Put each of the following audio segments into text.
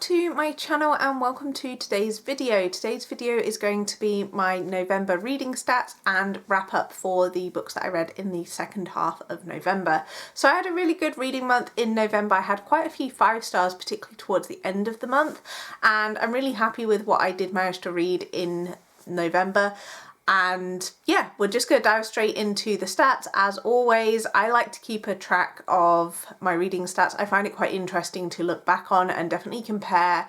to my channel and welcome to today's video. Today's video is going to be my November reading stats and wrap up for the books that I read in the second half of November. So I had a really good reading month in November. I had quite a few 5 stars, particularly towards the end of the month, and I'm really happy with what I did manage to read in November. And yeah, we're just going to dive straight into the stats. As always, I like to keep a track of my reading stats. I find it quite interesting to look back on and definitely compare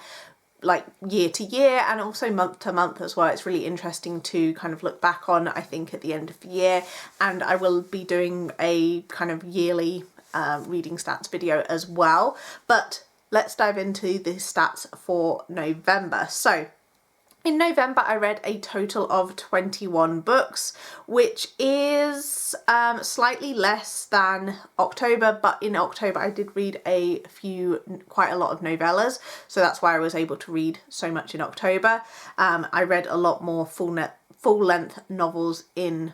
like year to year and also month to month as well. It's really interesting to kind of look back on, I think, at the end of the year. And I will be doing a kind of yearly reading stats video as well. But let's dive into the stats for November. So in November, I read a total of 21 books, which is slightly less than October, but in October I did read quite a lot of novellas, so that's why I was able to read so much in October. I read a lot more full-length novels in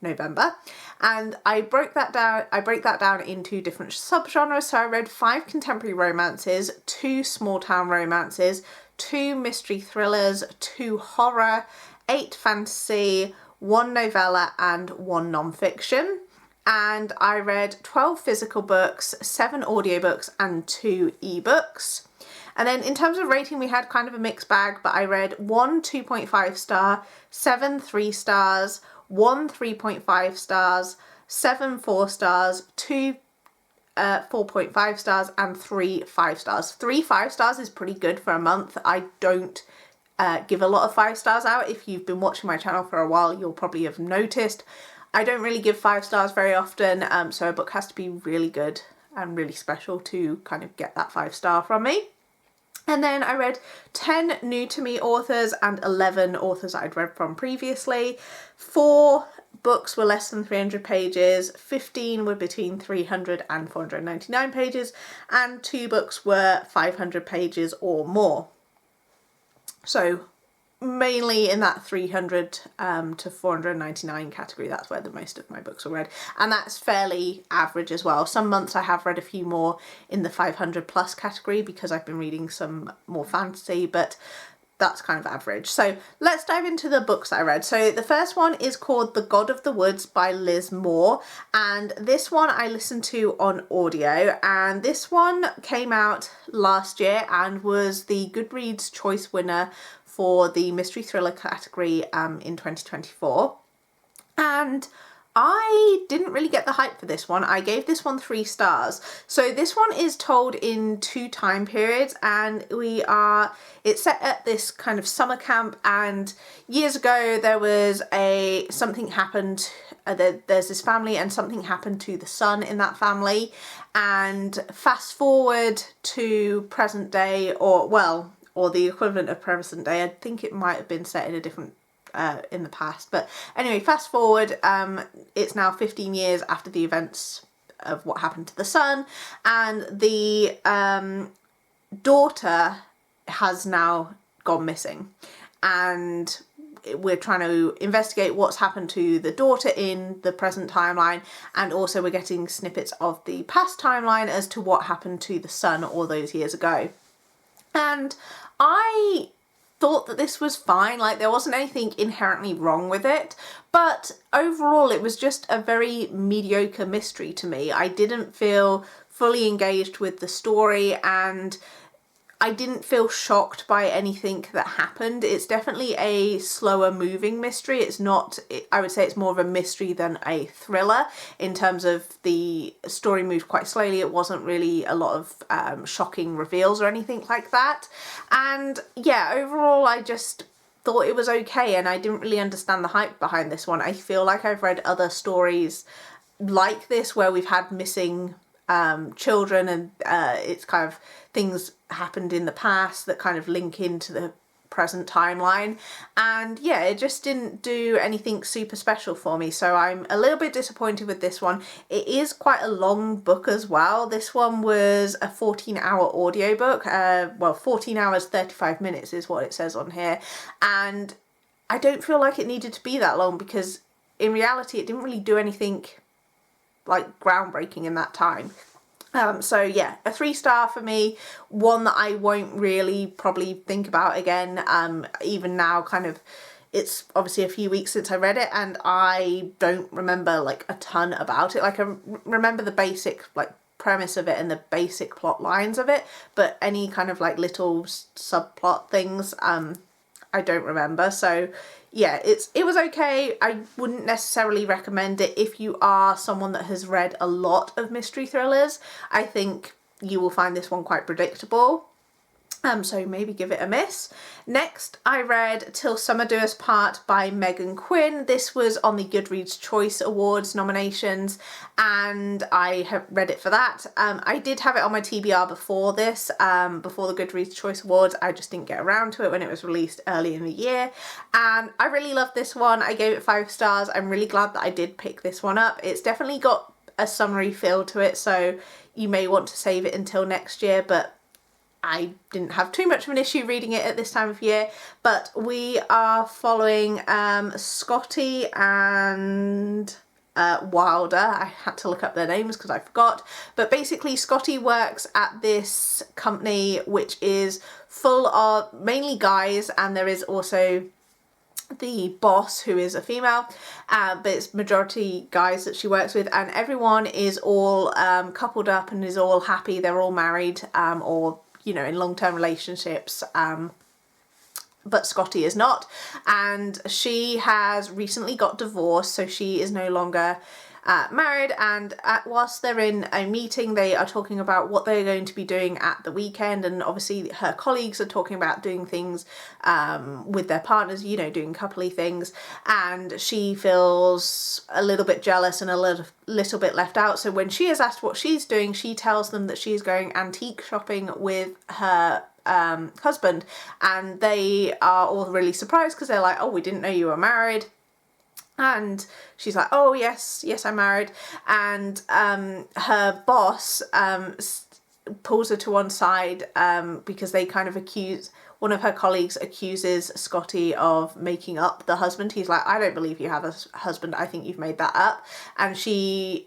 November, and I break that down into different subgenres. So I read 5 contemporary romances, 2 small town romances, 2 mystery thrillers, 2 horror, 8 fantasy, 1 novella and 1 non-fiction. And I read 12 physical books, 7 audiobooks and 2 ebooks. And then in terms of rating, we had kind of a mixed bag, but I read 1 2.5 star, 7 3 stars, 1 3.5 stars, 7 4 stars, 2 4.5 stars and 3 5 stars. 3 5 stars is pretty good for a month. I don't give a lot of 5 stars out. If you've been watching my channel for a while, you'll probably have noticed I don't really give 5 stars very often, so a book has to be really good and really special to kind of get that 5 star from me. And then I read 10 new to me authors and 11 authors I'd read from previously. 4 books were less than 300 pages, 15 were between 300 and 499 pages, and 2 books were 500 pages or more. So mainly in that 300 to 499 category, that's where the most of my books were read, and that's fairly average as well. Some months I have read a few more in the 500 plus category because I've been reading some more fantasy, but that's kind of average. So let's dive into the books I read. So the first one is called The God of the Woods by Liz Moore, and this one I listened to on audio, and this one came out last year and was the Goodreads choice winner for the mystery thriller category in 2024. And I didn't really get the hype for this one. I gave this one 3 stars. So this one is told in 2 time periods, and it's set at this kind of summer camp, and years ago there was something happened, there's this family and something happened to the son in that family, and fast forward to present day, or the equivalent of present day. I think it might have been set in a different in the past, but anyway, fast forward, it's now 15 years after the events of what happened to the son, and the daughter has now gone missing, and we're trying to investigate what's happened to the daughter in the present timeline, and also we're getting snippets of the past timeline as to what happened to the son all those years ago. And I thought that this was fine, like there wasn't anything inherently wrong with it, but overall it was just a very mediocre mystery to me. I didn't feel fully engaged with the story, and I didn't feel shocked by anything that happened. It's definitely a slower moving mystery. It's not, I would say it's more of a mystery than a thriller in terms of the story moved quite slowly. It wasn't really a lot of shocking reveals or anything like that. And yeah, overall I just thought it was okay, and I didn't really understand the hype behind this one. I feel like I've read other stories like this where we've had missing children, and it's kind of things happened in the past that kind of link into the present timeline, and yeah, it just didn't do anything super special for me, so I'm a little bit disappointed with this one. It is quite a long book as well. This one was a 14-hour audiobook, 14 hours 35 minutes is what it says on here, and I don't feel like it needed to be that long because in reality it didn't really do anything like groundbreaking in that time. So yeah, a 3-star for me, one that I won't really probably think about again, even now. Kind of, it's obviously a few weeks since I read it and I don't remember like a ton about it. Like I remember the basic like premise of it and the basic plot lines of it, but any kind of like little subplot things I don't remember. So yeah, it was okay. I wouldn't necessarily recommend it if you are someone that has read a lot of mystery thrillers. I think you will find this one quite predictable. So maybe give it a miss. Next, I read Till Summer Do Us Part by Megan Quinn. This was on the Goodreads Choice Awards nominations and I have read it for that. I did have it on my TBR before this, before the Goodreads Choice Awards. I just didn't get around to it when it was released early in the year. And I really loved this one. I gave it 5 stars. I'm really glad that I did pick this one up. It's definitely got a summery feel to it, so you may want to save it until next year, but I didn't have too much of an issue reading it at this time of year. But we are following Scotty and Wilder. I had to look up their names because I forgot. But basically Scotty works at this company which is full of mainly guys, and there is also the boss who is a female, but it's majority guys that she works with, and everyone is all coupled up and is all happy. They're all married or in long-term relationships, but Scotty is not, and she has recently got divorced, so she is no longer married. And whilst they're in a meeting, they are talking about what they're going to be doing at the weekend, and obviously her colleagues are talking about doing things with their partners, doing coupley things, and she feels a little bit jealous and a little bit left out. So when she is asked what she's doing, she tells them that she's going antique shopping with her husband, and they are all really surprised because they're like, oh, we didn't know you were married. And she's like, oh yes, I'm married. And her boss pulls her to one side because they kind of one of her colleagues accuses Scotty of making up the husband. He's like, I don't believe you have a husband. I think you've made that up. And she,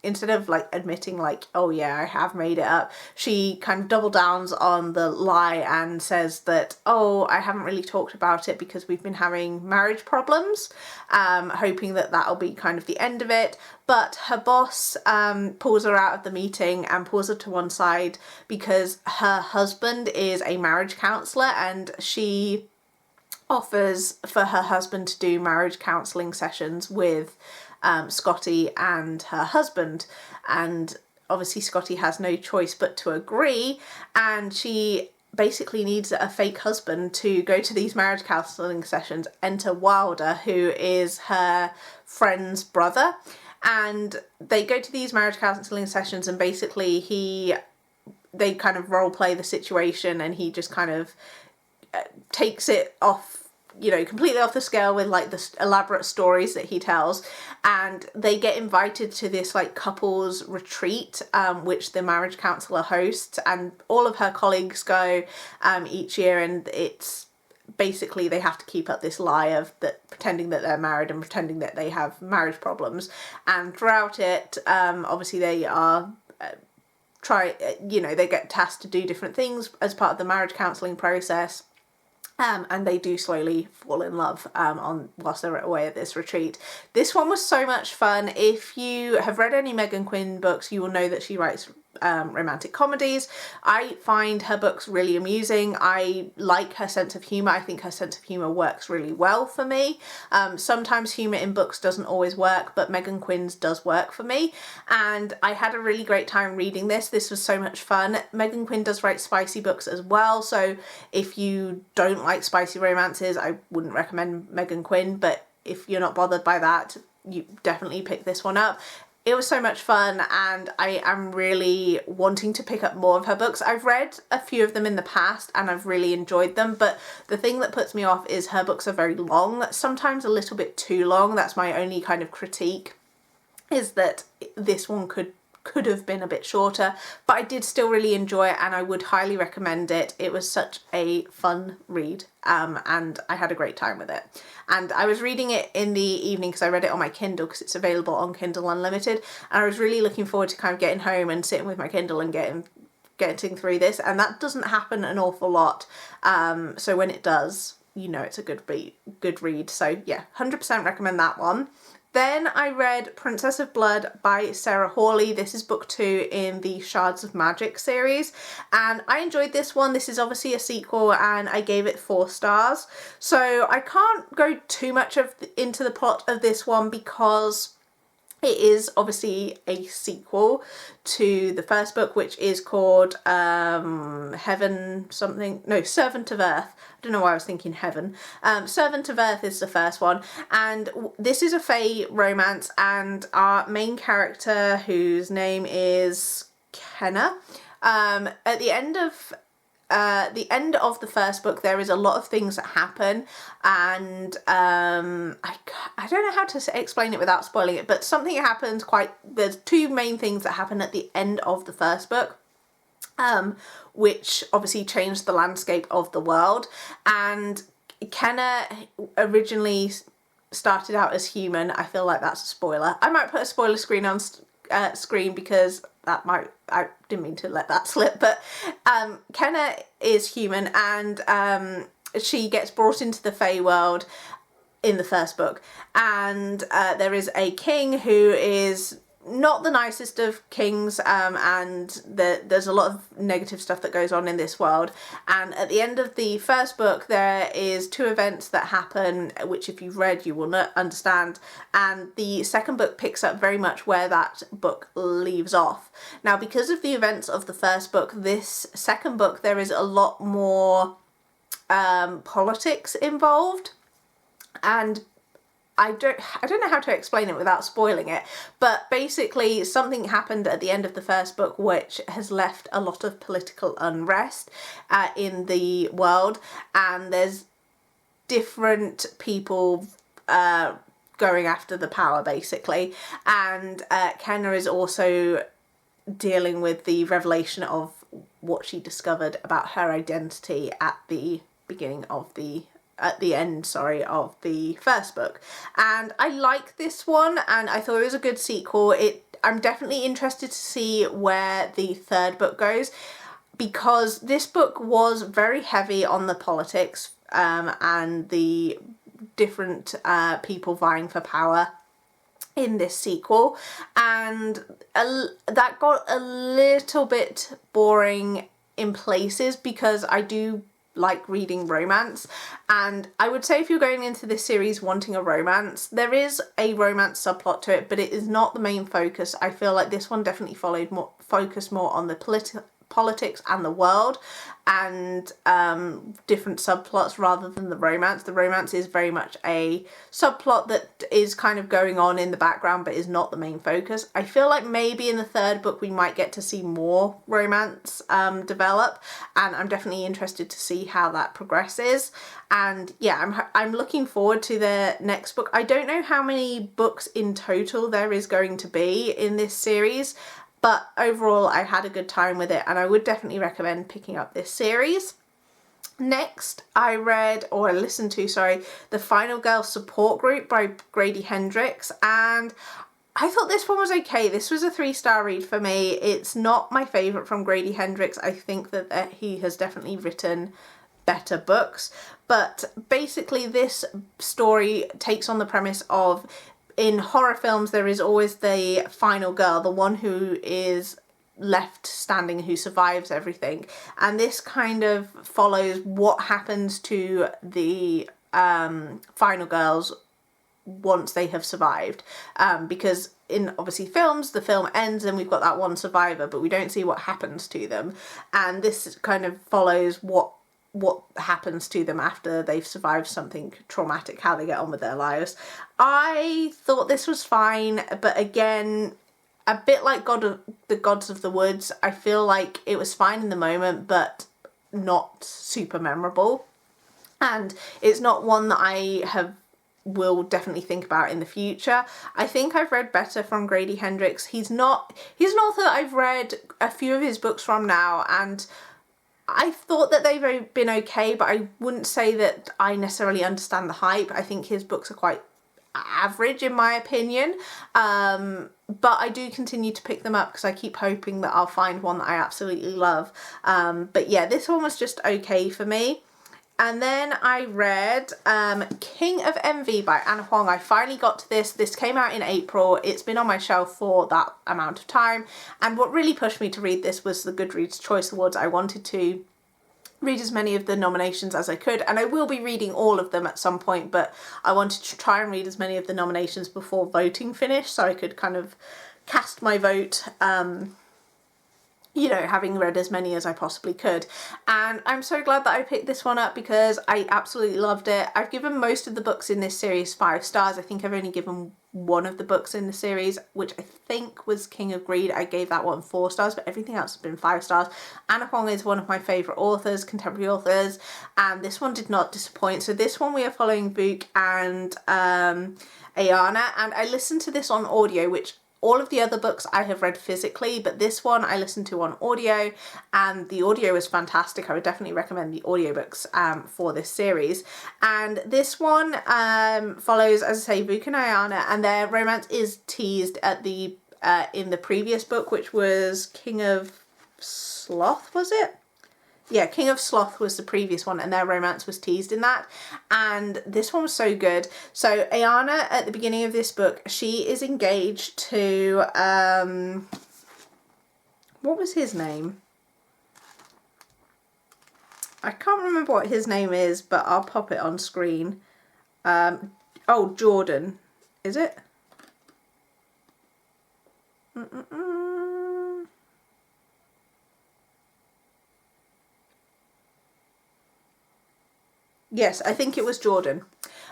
instead of like admitting like, oh yeah, I have made it up, she kind of double downs on the lie and says that, oh, I haven't really talked about it because we've been having marriage problems, hoping that that'll be kind of the end of it. But her boss pulls her out of the meeting and pulls her to one side because her husband is a marriage counsellor, and she offers for her husband to do marriage counselling sessions with Scotty and her husband. And obviously Scotty has no choice but to agree, and she basically needs a fake husband to go to these marriage counselling sessions. Enter Wilder, who is her friend's brother. And they go to these marriage counselling sessions, and basically they kind of role play the situation, and he just kind of takes it off, completely off the scale with like the elaborate stories that he tells. And they get invited to this like couples retreat, which the marriage counsellor hosts, and all of her colleagues go each year, and it's basically they have to keep up this lie of that, pretending that they're married and pretending that they have marriage problems. And throughout it, obviously they are they get tasked to do different things as part of the marriage counselling process. And they do slowly fall in love whilst they're away at this retreat. This one was so much fun. If you have read any Megan Quinn books, you will know that she writes romantic comedies. I find her books really amusing. I like her sense of humour. I think her sense of humour works really well for me. Sometimes humour in books doesn't always work, but Megan Quinn's does work for me. And I had a really great time reading this. This was so much fun. Megan Quinn does write spicy books as well, so if you don't like spicy romances, I wouldn't recommend Megan Quinn, but if you're not bothered by that, you definitely pick this one up. It was so much fun, and I am really wanting to pick up more of her books. I've read a few of them in the past and I've really enjoyed them, but the thing that puts me off is her books are very long, sometimes a little bit too long. That's my only kind of critique, is that this one could could have been a bit shorter, but I did still really enjoy it and I would highly recommend it. It was such a fun read, and I had a great time with it. And I was reading it in the evening because I read it on my Kindle because it's available on Kindle Unlimited, and I was really looking forward to kind of getting home and sitting with my Kindle and getting through this, and that doesn't happen an awful lot, so when it does, you know, it's a good read. So yeah, 100% recommend that one. Then I read Princess of Blood by Sarah Hawley. This is book 2 in the Shards of Magic series, and I enjoyed this one. This is obviously a sequel and I gave it 4 stars. So I can't go too much into the plot of this one because it is obviously a sequel to the first book, which is called Servant of Earth. I don't know why I was thinking Heaven. Servant of Earth is the first one, and this is a fae romance, and our main character, whose name is Kenna, at the end of the first book, there is a lot of things that happen, and I don't know how to explain it without spoiling it, but something happens there's 2 main things that happen at the end of the first book, which obviously changed the landscape of the world. And Kenna originally started out as human. I feel like that's a spoiler. I might put a spoiler screen on screen because I didn't mean to let that slip, but Kenna is human, and she gets brought into the Fae world in the first book, and there is a king who is not the nicest of kings, and there's a lot of negative stuff that goes on in this world. And at the end of the first book, there is 2 events that happen, which if you've read you will not understand, and the second book picks up very much where that book leaves off. Now, because of the events of the first book, this second book, there is a lot more politics involved, and I don't know how to explain it without spoiling it, but basically something happened at the end of the first book which has left a lot of political unrest in the world, and there's different people going after the power basically, and Kenna is also dealing with the revelation of what she discovered about her identity at the end of the first book. And I like this one, and I thought it was a good sequel. I'm definitely interested to see where the third book goes, because this book was very heavy on the politics and the different people vying for power in this sequel, and that got a little bit boring in places, because I do like reading romance, and I would say if you're going into this series wanting a romance, there is a romance subplot to it, but it is not the main focus. I feel like this one definitely focused more on the politics and the world, and different subplots rather than the romance. The romance is very much a subplot that is kind of going on in the background but is not the main focus. I feel like maybe in the third book we might get to see more romance develop, and I'm definitely interested to see how that progresses. And yeah, I'm looking forward to the next book. I don't know how many books in total there is going to be in this series, but overall I had a good time with it, and I would definitely recommend picking up this series. Next, I listened to The Final Girl Support Group by Grady Hendrix, and I thought this one was okay. This was a 3-star read for me. It's not my favourite from Grady Hendrix. I think that he has definitely written better books, but basically this story takes on the premise of, in horror films, there is always the final girl, the one who is left standing, who survives everything. And this kind of follows what happens to the final girls once they have survived. Because in obviously films, the film ends and we've got that one survivor, but we don't see what happens to them. And this kind of follows what happens to them after they've survived something traumatic, how they get on with their lives. I thought this was fine, but again, a bit like the Gods of the Woods, I feel like it was fine in the moment, but not super memorable. And it's not one that I have will definitely think about in the future. I think I've read better from Grady Hendrix. He's an author that I've read a few of his books from now, and I thought that they've been okay, but I wouldn't say that I necessarily understand the hype. I think his books are quite average in my opinion, but I do continue to pick them up because I keep hoping that I'll find one that I absolutely love. But yeah, this one was just okay for me. And then I read King of Envy by Ana Huang. I finally got to this. This came out in April. It's been on my shelf for that amount of time. And what really pushed me to read this was the Goodreads Choice Awards. I wanted to read as many of the nominations as I could, and I will be reading all of them at some point, but I wanted to try and read as many of the nominations before voting finished so I could kind of cast my vote, you know, having read as many as I possibly could. And I'm so glad that I picked this one up because I absolutely loved it. I've given most of the books in this series 5 stars. I think I've only given one of the books in the series, which I think was King of Greed. I gave that one 4 stars, but everything else has been 5 stars. Ana Huang is one of my favourite authors, contemporary authors, and this one did not disappoint. So this one we are following Vuk and Ayana, and I listened to this on audio, which all of the other books I have read physically, but this one I listened to on audio, and the audio was fantastic. I would definitely recommend the audiobooks for this series. And this one follows, as I say, Vuk and Ayana, and their romance is teased at the in the previous book, which was King of Sloth, was it? Yeah, King of Sloth was the previous one, and their romance was teased in that, and this one was so good. So Ayana, at the beginning of this book, she is engaged to, what was his name? I can't remember what his name is, but I'll pop it on screen. Oh, Jordan, is it? Yes, I think it was Jordan.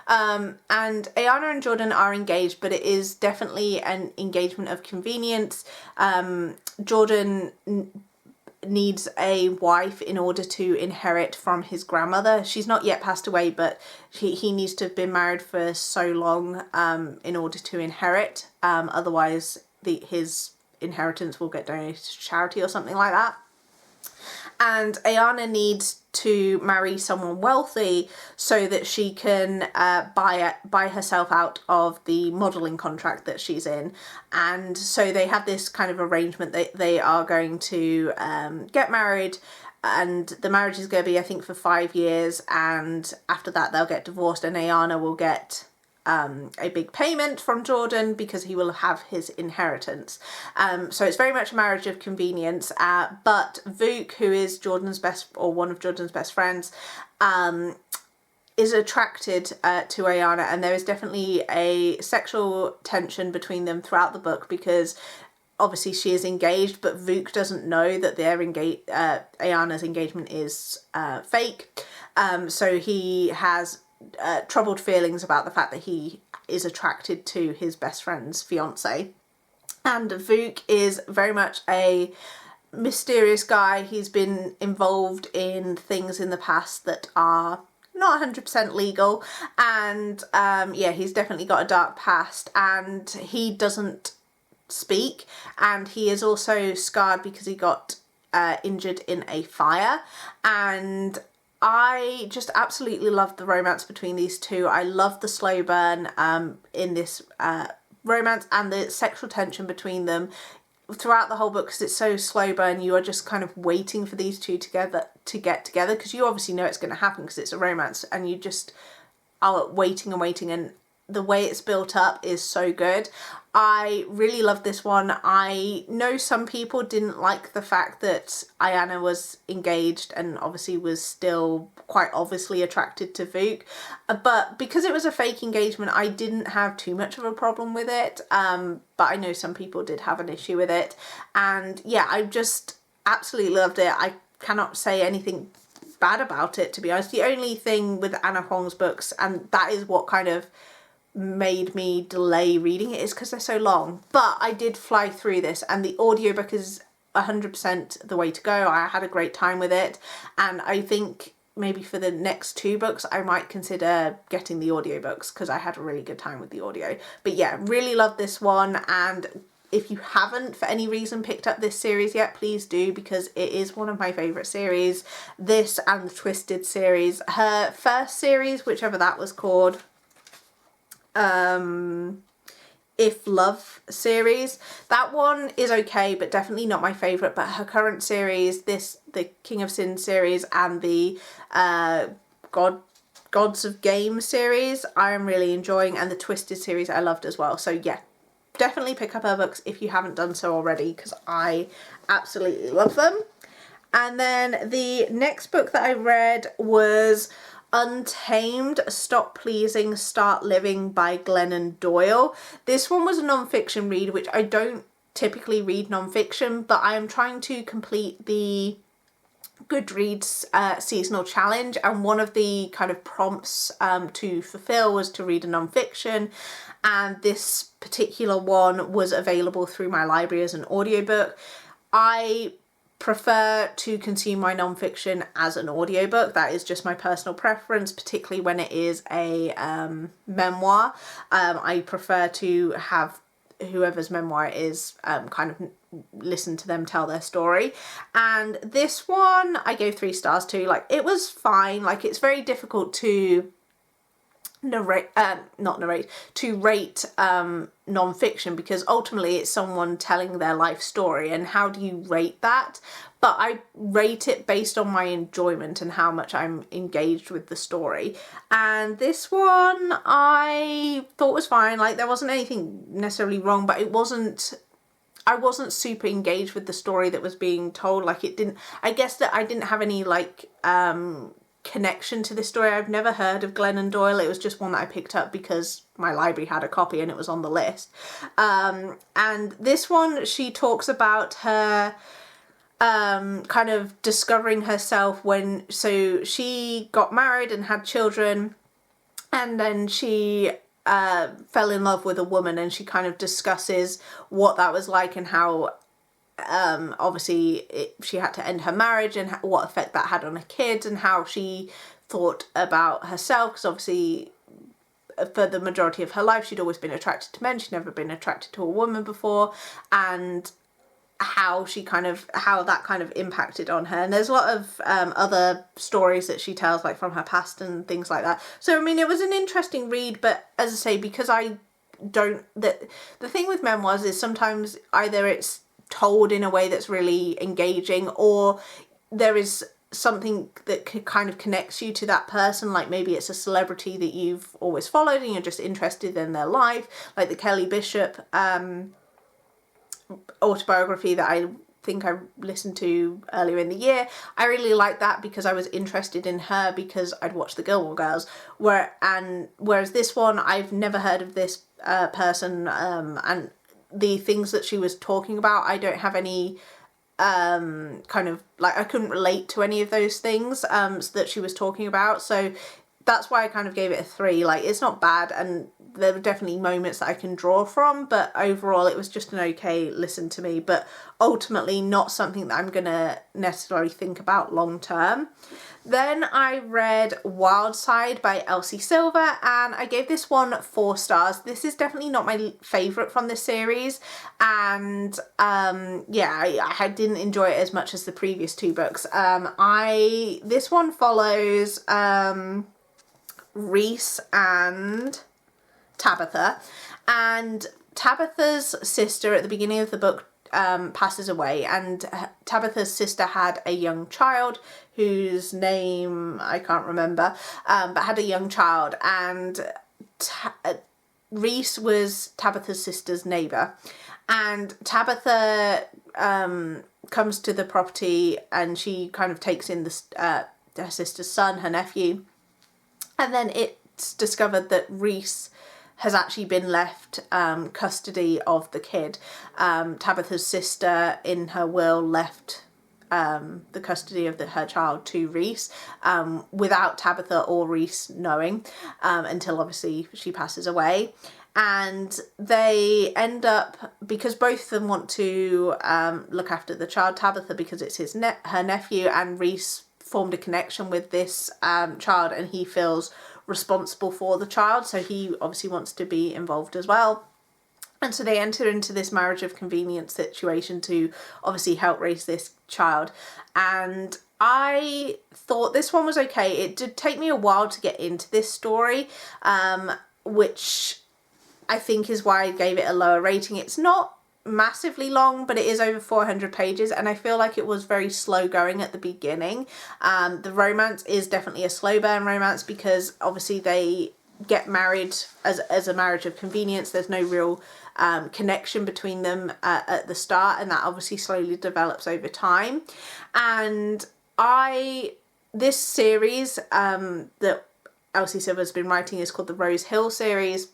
And Ayana and Jordan are engaged, but it is definitely an engagement of convenience. Jordan needs a wife in order to inherit from his grandmother. She's not yet passed away, but he needs to have been married for so long in order to inherit. Otherwise, his inheritance will get donated to charity or something like that. And Ayana needs to marry someone wealthy so that she can buy herself out of the modelling contract that she's in. And so they have this kind of arrangement that they are going to get married, and the marriage is going to be, I think, for 5 years, and after that they'll get divorced, and Ayana will get a big payment from Jordan because he will have his inheritance. So it's very much a marriage of convenience, but Vuk, who is Jordan's one of Jordan's best friends, is attracted to Ayana, and there is definitely a sexual tension between them throughout the book because obviously she is engaged, but Vuk doesn't know that Ayana's engagement is fake. So he has troubled feelings about the fact that he is attracted to his best friend's fiance. And Vuk is very much a mysterious guy. He's been involved in things in the past that are not 100% legal, and yeah, he's definitely got a dark past, and he doesn't speak, and he is also scarred because he got injured in a fire. And I just absolutely love the romance between these two. I love the slow burn in this romance, and the sexual tension between them throughout the whole book, because it's so slow burn. You are just kind of waiting for these two to get together, because you obviously know it's going to happen because it's a romance, and you just are waiting and waiting, and the way it's built up is so good. I really love this one. I know some people didn't like the fact that Ayana was engaged and obviously was still quite obviously attracted to Vuk, but because it was a fake engagement, I didn't have too much of a problem with it, but I know some people did have an issue with it. And yeah, I just absolutely loved it. I cannot say anything bad about it, to be honest. The only thing with Ana Huang's books, and that is what kind of made me delay reading it, is because they're so long. But I did fly through this, and the audiobook is 100% the way to go. I had a great time with it, and I think maybe for the next 2 books I might consider getting the audiobooks, because I had a really good time with the audio. But yeah, really love this one, and if you haven't for any reason picked up this series yet, please do, because it is one of my favourite series. This and the Twisted series. Her first series, whichever that was called, If Love series, that one is okay but definitely not my favourite. But her current series, the King of Sin series, and the Gods of Game series, I am really enjoying, and the Twisted series I loved as well. So yeah, definitely pick up her books if you haven't done so already, because I absolutely love them. And then the next book that I read was Untamed, Stop Pleasing, Start Living by Glennon Doyle. This one was a non-fiction read, which I don't typically read non-fiction, but I am trying to complete the Goodreads seasonal challenge, and one of the kind of prompts to fulfill was to read a non-fiction, and this particular one was available through my library as an audiobook. I prefer to consume my non-fiction as an audiobook. That is just my personal preference, particularly when it is a memoir. I prefer to have whoever's memoir it is kind of listen to them tell their story. And this one I gave 3 stars to. Like, it was fine. Like, it's very difficult to rate non-fiction, because ultimately it's someone telling their life story, and how do you rate that? But I rate it based on my enjoyment and how much I'm engaged with the story. And this one I thought was fine. Like, there wasn't anything necessarily wrong, but I wasn't super engaged with the story that was being told. Like, I guess that I didn't have any like connection to this story. I've never heard of Glennon Doyle. It was just one that I picked up because my library had a copy and it was on the list. And this one, she talks about her kind of discovering herself so she got married and had children, and then she fell in love with a woman, and she kind of discusses what that was like, and how obviously she had to end her marriage, and what effect that had on her kids, and how she thought about herself, because obviously for the majority of her life she'd always been attracted to men, she'd never been attracted to a woman before, and how that kind of impacted on her. And there's a lot of other stories that she tells, like from her past and things like that. So I mean, it was an interesting read, but as I say, because the thing with memoirs is sometimes either it's told in a way that's really engaging, or there is something that kind of connects you to that person. Like, maybe it's a celebrity that you've always followed and you're just interested in their life, like the Kelly Bishop autobiography that I think I listened to earlier in the year. I really liked that because I was interested in her because I'd watched the Gilmore Girls. Whereas this one, I've never heard of this person, and the things that she was talking about, I don't have any kind of, like, I couldn't relate to any of those things that she was talking about. So that's why I kind of gave it a 3. Like, it's not bad, and there were definitely moments that I can draw from, but overall it was just an okay listen to me, but ultimately not something that I'm gonna necessarily think about long term. Then I read Wildside by Elsie Silver, and I gave this one 4 stars. This is definitely not my favourite from this series, and yeah, I didn't enjoy it as much as the previous 2 books. This one follows Rhys and Tabitha, and Tabitha's sister at the beginning of the book passes away, and Tabitha's sister had a young child whose name I can't remember, but had a young child, and Rhys was Tabitha's sister's neighbour, and Tabitha comes to the property and she kind of takes in her sister's son, her nephew, and then it's discovered that Rhys has actually been left custody of the kid. Tabitha's sister, in her will, left the custody of her child to Rhys without Tabitha or Rhys knowing, until obviously she passes away. And they end up, because both of them want to look after the child, Tabitha because it's her nephew, and Rhys formed a connection with this child, and he feels responsible for the child, so he obviously wants to be involved as well. And so they enter into this marriage of convenience situation to obviously help raise this child. And I thought this one was okay. It did take me a while to get into this story, which I think is why I gave it a lower rating. It's not massively long, but it is over 400 pages, and I feel like it was very slow going at the beginning. The romance is definitely a slow burn romance because obviously they get married as a marriage of convenience. There's no real connection between them at the start, and that obviously slowly develops over time. And this series that Elsie Silver's been writing is called the Rose Hill series,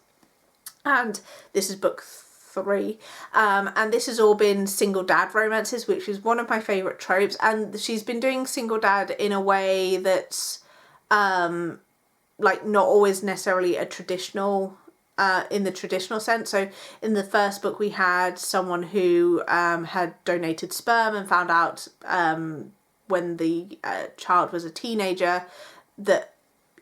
and this is book 3, and this has all been single dad romances, which is one of my favourite tropes, and she's been doing single dad in a way that's like not always necessarily a traditional in the traditional sense. So in the first book we had someone who had donated sperm and found out when the child was a teenager that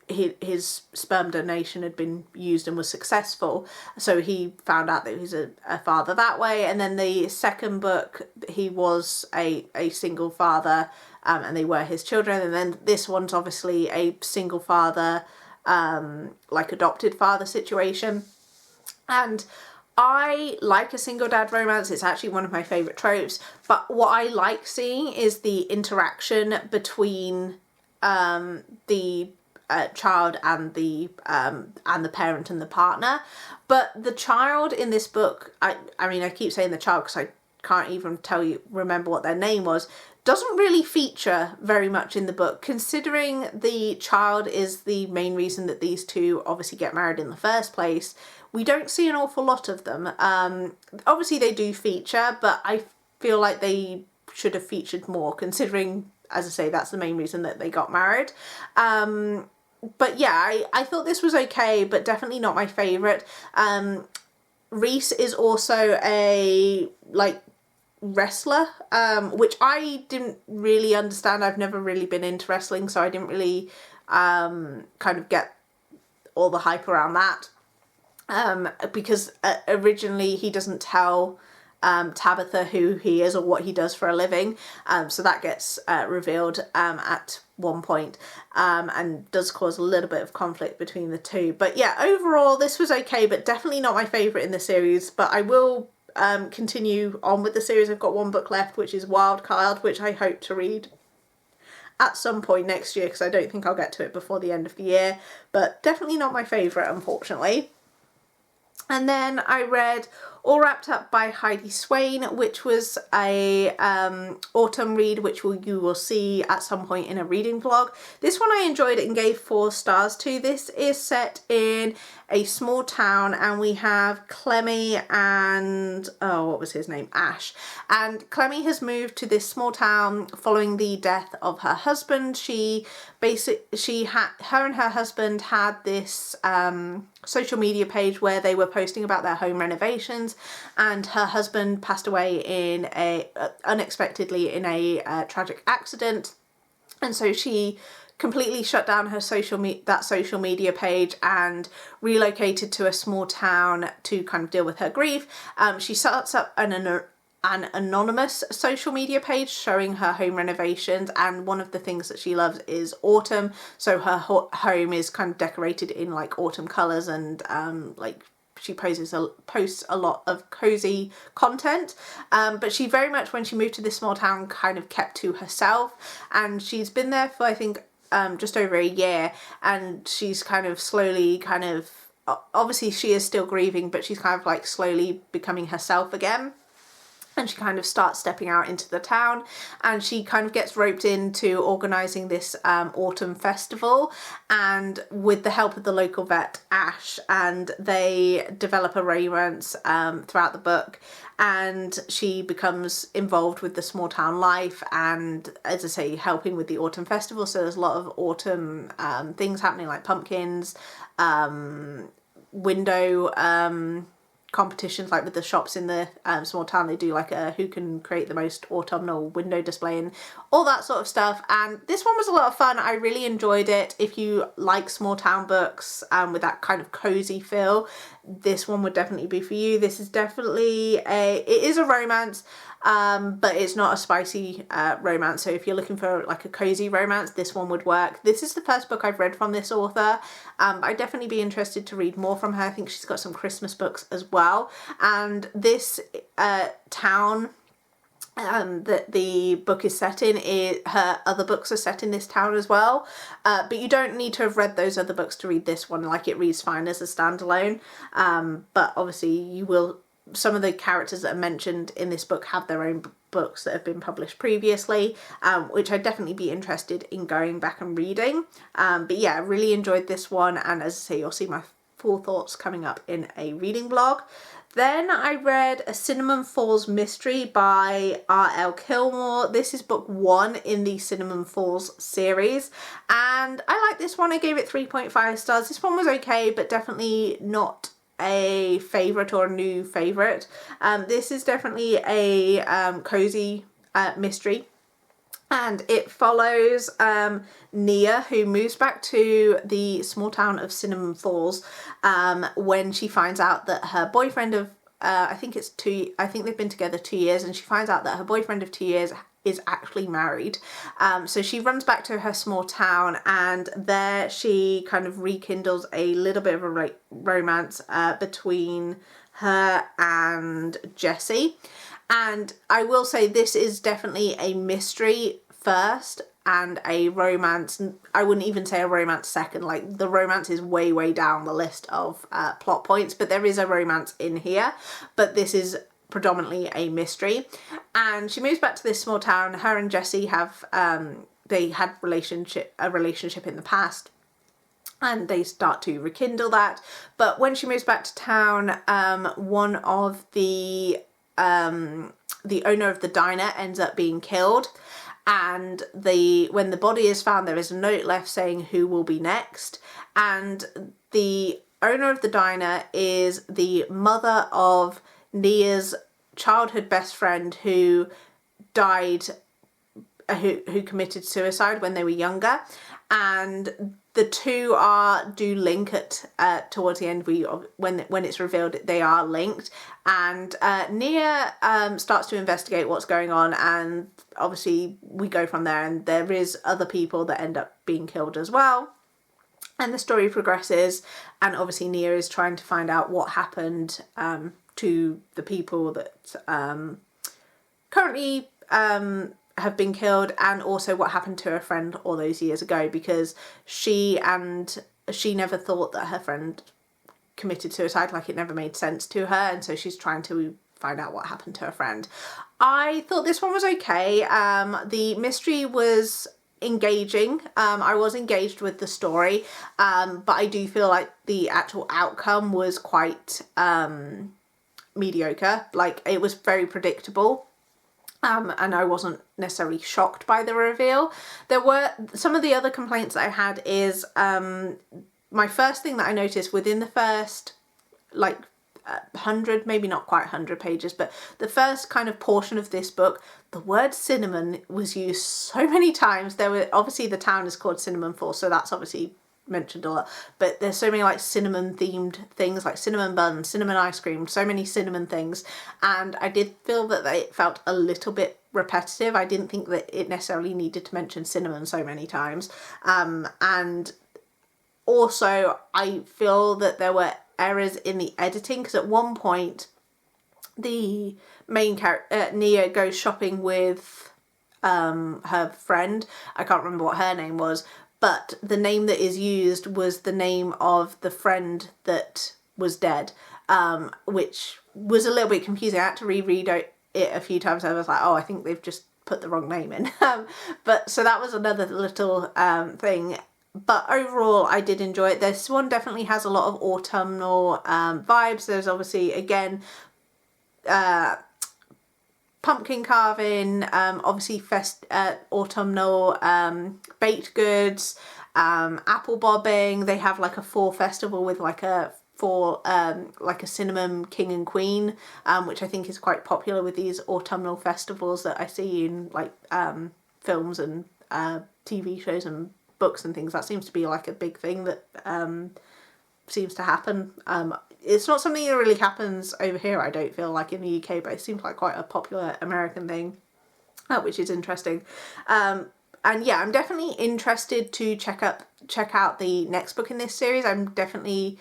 his sperm donation had been used and was successful, so he found out that he was a father that way. And then the second book he was a single father, and they were his children. And then this one's obviously a single father, like adopted father situation. And I like a single dad romance. It's actually one of my favourite tropes, but what I like seeing is the interaction between the child and the parent and the partner. But the child in this book, I mean I keep saying the child because I can't even remember what their name was, doesn't really feature very much in the book, considering the child is the main reason that these two obviously get married in the first place. We don't see an awful lot of them. Obviously they do feature, but I feel like they should have featured more, considering, as I say, that's the main reason that they got married. But yeah, I thought this was okay, but definitely not my favourite. Reese is also a wrestler, which I didn't really understand. I've never really been into wrestling, so I didn't really kind of get all the hype around that. Because originally he doesn't tell Tabitha who he is or what he does for a living, so that gets revealed at one point, and does cause a little bit of conflict between the two. But yeah, overall this was okay, but definitely not my favourite in the series. But I will continue on with the series. I've got one book left, which is Wildchild, which I hope to read at some point next year, because I don't think I'll get to it before the end of the year, but definitely not my favourite, unfortunately. And then I read All Wrapped Up by Heidi Swain, which was a autumn read, which you will see at some point in a reading vlog. This one I enjoyed and gave 4 stars to. This is set in a small town, and we have Clemmy and, oh, what was his name? Ash. And Clemmy has moved to this small town following the death of her husband. Her and her husband had this social media page where they were posting about their home renovations, and her husband passed away unexpectedly in a tragic accident, and so she completely shut down her social media page and relocated to a small town to kind of deal with her grief. She starts up an anonymous social media page showing her home renovations, and one of the things that she loves is autumn, so her home is kind of decorated in like autumn colours, and she posts a lot of cozy content, but she very much, when she moved to this small town, kind of kept to herself, and she's been there for I think just over a year, and she's kind of slowly obviously she is still grieving, but she's kind of like slowly becoming herself again. And she kind of starts stepping out into the town, and she kind of gets roped into organising this autumn festival, and with the help of the local vet Ash, and they develop a romance throughout the book, and she becomes involved with the small town life, and as I say, helping with the autumn festival. So there's a lot of autumn things happening, like pumpkins, window competitions, like with the shops in the small town. They do like a who can create the most autumnal window display and all that sort of stuff, and this one was a lot of fun. I really enjoyed it. If you like small town books with that kind of cozy feel, this one would definitely be for you. This is definitely it is a romance, but it's not a spicy romance, so if you're looking for like a cozy romance, this one would work. This is the first book I've read from this author. I'd definitely be interested to read more from her. I think she's got some Christmas books as well, and this town that the book is set in, her other books are set in this town as well, but you don't need to have read those other books to read this one. Like, it reads fine as a standalone, but obviously you will, some of the characters that are mentioned in this book have their own books that have been published previously, which I'd definitely be interested in going back and reading. But yeah, I really enjoyed this one, and as I say, you'll see my full thoughts coming up in a reading vlog. Then I read A Cinnamon Falls Mystery by R.L. Kilmore. This is book 1 in the Cinnamon Falls series, and I like this one. I gave it 3.5 stars. This one was okay, but definitely not a favourite or a new favourite. This is definitely a cozy mystery, and it follows Nia, who moves back to the small town of Cinnamon Falls when she finds out that her boyfriend of I think they've been together 2 years, and she finds out that her boyfriend of 2 years is actually married. So she runs back to her small town, and there she kind of rekindles a little bit of a romance between her and Jesse. And I will say this is definitely a mystery first and a romance. I wouldn't even say a romance second. Like, the romance is way, way down the list of plot points, but there is a romance in here. But this is predominantly a mystery. And she moves back to this small town. Her and Jesse have they had a relationship in the past, and they start to rekindle that. But when she moves back to town, one of the owner of the diner ends up being killed, and when the body is found, there is a note left saying who will be next. And the owner of the diner is the mother of Nia's childhood best friend who died, who committed suicide when they were younger, and the two do link at towards the end. When it's revealed they are linked, and Nia starts to investigate what's going on, and obviously we go from there. And there is other people that end up being killed as well, and the story progresses. And obviously Nia is trying to find out what happened to the people that currently have been killed, and also what happened to her friend all those years ago, because she never thought that her friend committed suicide. Like, it never made sense to her, and so she's trying to find out what happened to her friend. I thought this one was okay. The mystery was engaging. I was engaged with the story, but I do feel like the actual outcome was quite mediocre. Like, it was very predictable. And I wasn't necessarily shocked by the reveal. There were some of the other complaints that I had is my first thing that I noticed within the first 100, maybe not quite 100 pages, but the first kind of portion of this book, the word cinnamon was used so many times. There were, obviously the town is called Cinnamon Falls, so that's obviously mentioned a lot, but there's so many like cinnamon themed things, like cinnamon buns, cinnamon ice cream, so many cinnamon things, and I did feel that it felt a little bit repetitive. I didn't think that it necessarily needed to mention cinnamon so many times, and also I feel that there were errors in the editing, because at one point the main character Nia goes shopping with her friend. I can't remember what her name was, but the name that is used was the name of the friend that was dead, which was a little bit confusing. I had to reread it a few times. I was like, oh, I think they've just put the wrong name in. But so that was another little thing. But overall, I did enjoy it. This one definitely has a lot of autumnal vibes. There's obviously, again, pumpkin carving, obviously autumnal baked goods, apple bobbing. They have like a fall festival with like a for like a cinnamon king and queen, which I think is quite popular with these autumnal festivals that I see in like films and TV shows and books and things. That seems to be like a big thing that seems to happen. It's not something that really happens over here, I don't feel like, in the UK, but it seems like quite a popular American thing, which is interesting. And yeah, I'm definitely interested to check out the next book in this series. I definitely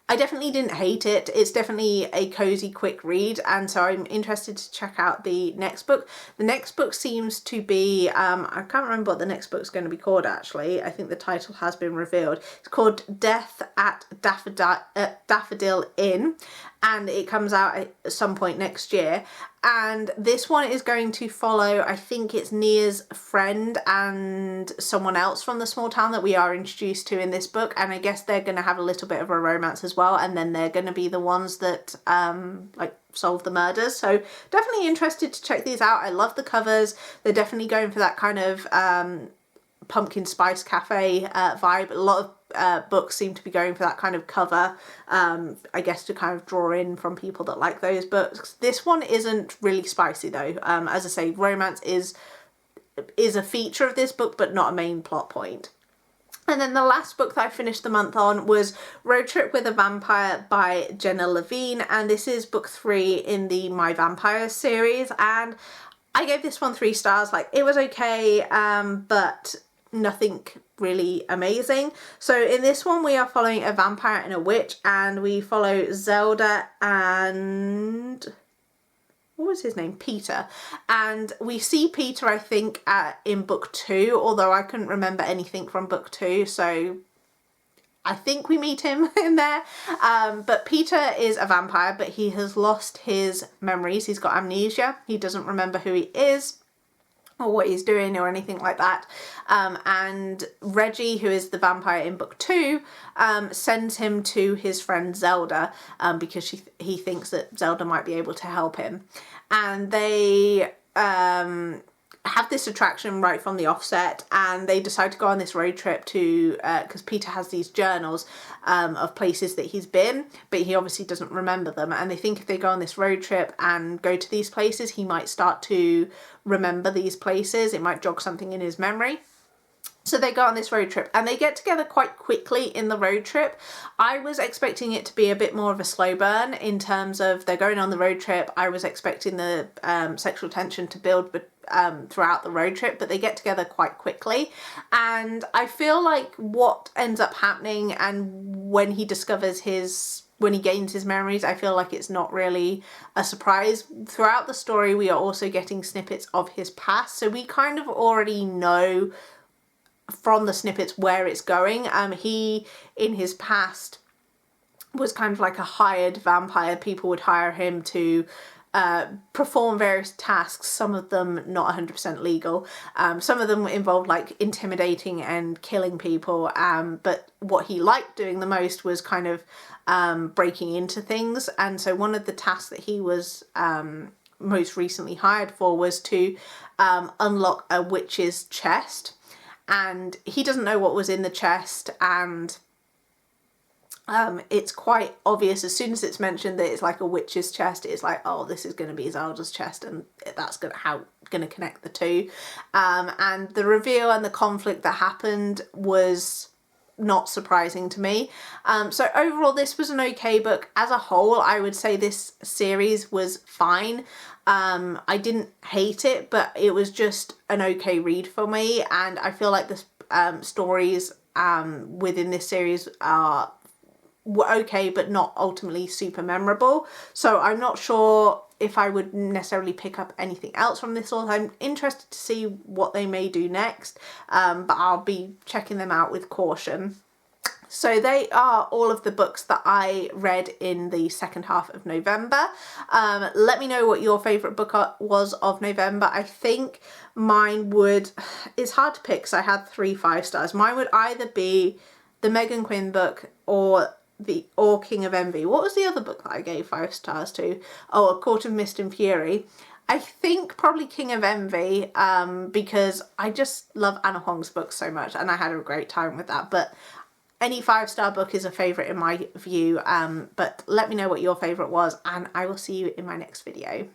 didn't hate it. It's definitely a cozy, quick read, and so I'm interested to check out the next book. The next book seems to be, I can't remember what the next book's going to be called actually. I think the title has been revealed. It's called Death at Daffodil Inn, and it comes out at some point next year. And this one is going to follow, I think it's Nia's friend and someone else from the small town that we are introduced to in this book. And I guess they're going to have a little bit of a romance as well. And then they're going to be the ones that like solve the murders. So definitely interested to check these out. I love the covers. They're definitely going for that kind of pumpkin spice cafe vibe. A lot of books seem to be going for that kind of cover, I guess to kind of draw in from people that like those books. This one isn't really spicy though. As I say, romance is a feature of this book, but not a main plot point. And then the last book that I finished the month on was Road Trip with a Vampire by Jenna Levine, and this is book 3 in the My Vampire series, and I gave this one 3 stars. Like, it was okay, but nothing really amazing. So in this one we are following a vampire and a witch, and we follow Zelda and what was his name? Peter. And we see Peter, I think, in book 2, although I couldn't remember anything from book 2, so I think we meet him in there. But Peter is a vampire, but he has lost his memories. He's got amnesia. He doesn't remember who he is or what he's doing or anything like that. And Reggie, who is the vampire in book 2, sends him to his friend Zelda because he thinks that Zelda might be able to help him. And they have this attraction right from the offset, and they decide to go on this road trip to, because Peter has these journals of places that he's been, but he obviously doesn't remember them, and they think if they go on this road trip and go to these places, he might start to remember these places. It might jog something in his memory. So they go on this road trip, and they get together quite quickly in the road trip. I was expecting it to be a bit more of a slow burn in terms of they're going on the road trip. I was expecting the sexual tension to build throughout the road trip, but they get together quite quickly. And I feel like what ends up happening, and when he gains his memories, I feel like it's not really a surprise. Throughout the story, we are also getting snippets of his past, so we kind of already know from the snippets where it's going. He, in his past, was kind of like a hired vampire. People would hire him to perform various tasks, some of them not 100% legal. Some of them involved like intimidating and killing people, but what he liked doing the most was kind of breaking into things. And so one of the tasks that he was most recently hired for was to unlock a witch's chest. And he doesn't know what was in the chest, and it's quite obvious as soon as it's mentioned that it's like a witch's chest. It's like, oh, this is going to be Zelda's chest, and that's going to connect the two. And the reveal and the conflict that happened was not surprising to me. So overall, this was an okay book. As a whole, I would say this series was fine. I didn't hate it, but it was just an okay read for me, and I feel like the stories within this series were okay, but not ultimately super memorable. So I'm not sure if I would necessarily pick up anything else from this author. I'm interested to see what they may do next, but I'll be checking them out with caution. So they are all of the books that I read in the second half of November. Let me know what your favourite book was of November. I think mine would, it's hard to pick because I had 3 5-stars. Mine would either be the Megan Quinn book or King of Envy. What was the other book that I gave 5 stars to? Oh, A Court of Mist and Fury. I think probably King of Envy, because I just love Anna Huang's books so much, and I had a great time with that. But Any 5-star book is a favourite in my view, but let me know what your favourite was, and I will see you in my next video.